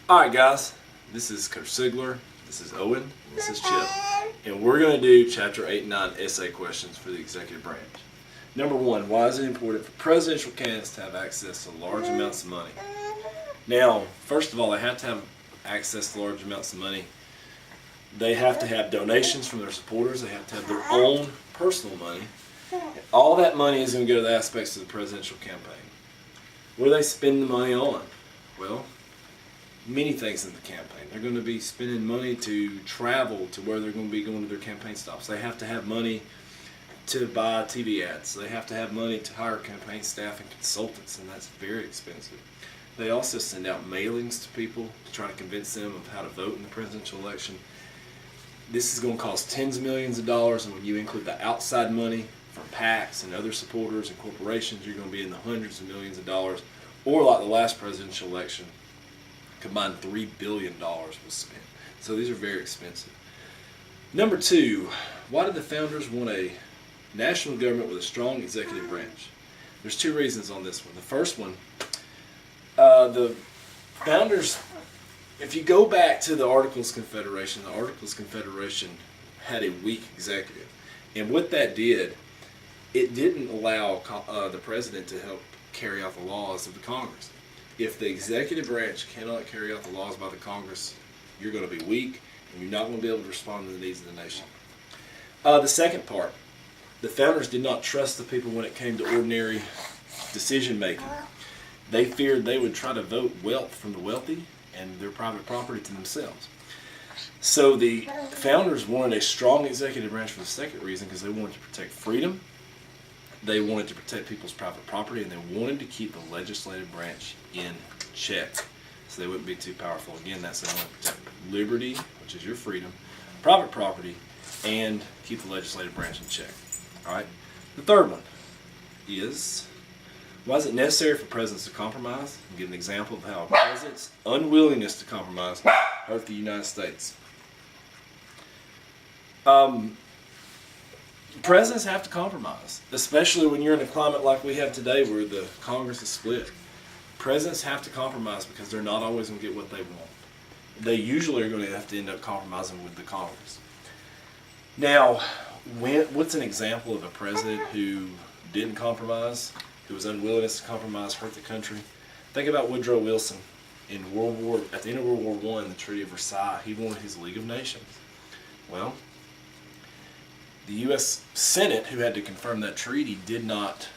Alright guys, this is Coach Sigler, this is Owen, and this is Chip. And we're going to do Chapter 8 and 9 essay questions for the executive branch. Number 1, why is it important for presidential candidates to have access to large amounts of money? Now, first of all, they have to have access to large amounts of money. They have to have donations from their supporters. They have to have their own personal money. And all that money is going to go to the aspects of the presidential campaign. What do they spend the money on? Well, many things in the campaign. They're going to be spending money to travel to where they're going to be going to their campaign stops. They have to have money to buy TV ads. They have to have money to hire campaign staff and consultants, and that's very expensive. They also send out mailings to people to try to convince them of how to vote in the presidential election. This is going to cost tens of millions of dollars, and when you include the outside money from PACs and other supporters and corporations, you're going to be in the hundreds of millions of dollars, or like the last presidential election, combined $3 billion was spent. So these are very expensive. Number 2, why did the founders want a national government with a strong executive branch? There's 2 reasons on this one. The first one, the founders, if you go back to the Articles of Confederation, the Articles of Confederation had a weak executive. And what that did, it didn't allow the president to help carry out the laws of the Congress. If the executive branch cannot carry out the laws by the Congress, you're going to be weak and you're not going to be able to respond to the needs of the nation. The second part, the founders did not trust the people when it came to ordinary decision making. They feared they would try to vote wealth from the wealthy and their private property to themselves. So the founders wanted a strong executive branch for the second reason, because they wanted to protect freedom, they wanted to protect people's private property, and they wanted to keep the legislative branch in check so they wouldn't be too powerful. Again, that's they want to protect liberty, which is your freedom, private property, and keep the legislative branch in check. All right. The third one is, why is it necessary for presidents to compromise? I'll give an example of how a president's unwillingness to compromise hurt the United States. Presidents have to compromise, especially when you're in a climate like we have today where the Congress is split. Presidents have to compromise because they're not always going to get what they want. They usually are going to have to end up compromising with the Congress. Now, what's an example of a president who didn't compromise, who was unwilling to compromise, hurt the country? Think about Woodrow Wilson. At the end of World War I, the Treaty of Versailles, he wanted his League of Nations. Well, the U.S. Senate, who had to confirm that treaty, did not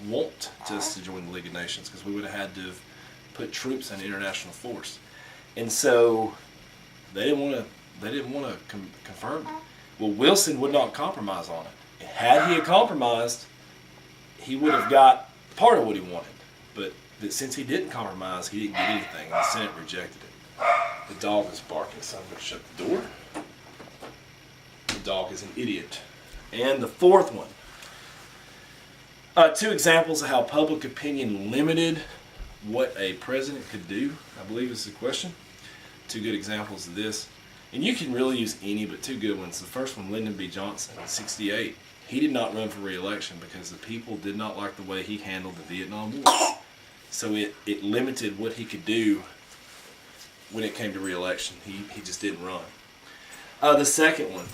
want us to join the League of Nations because we would have had to have put troops in international force, and so they didn't want to confirm it. Well, Wilson would not compromise on it. Had he compromised, he would have got part of what he wanted, but since he didn't compromise, he didn't get anything, and the Senate rejected it. The dog is barking, so I'm going to shut the door. The dog is an idiot. And the fourth one, 2 examples of how public opinion limited what a president could do, I believe is the question. 2 good examples of this. And you can really use any, but 2 good ones. The first one, Lyndon B. Johnson in '68. He did not run for re-election because the people did not like the way he handled the Vietnam War. So it limited what he could do when it came to re-election. He just didn't run. The second one,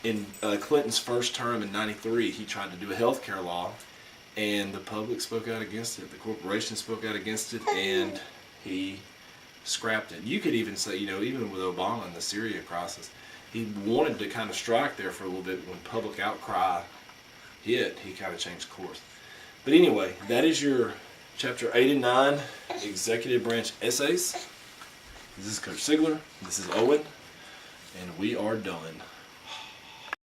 in Clinton's first term in '93, he tried to do a health care law, and the public spoke out against it. The corporations spoke out against it, and he scrapped it. You could even say, even with Obama in the Syria crisis, he wanted to kind of strike there for a little bit, but when public outcry hit, he kind of changed course. But anyway, that is your Chapter 8 and 9 Executive Branch Essays. This is Coach Sigler, this is Owen, and we are done.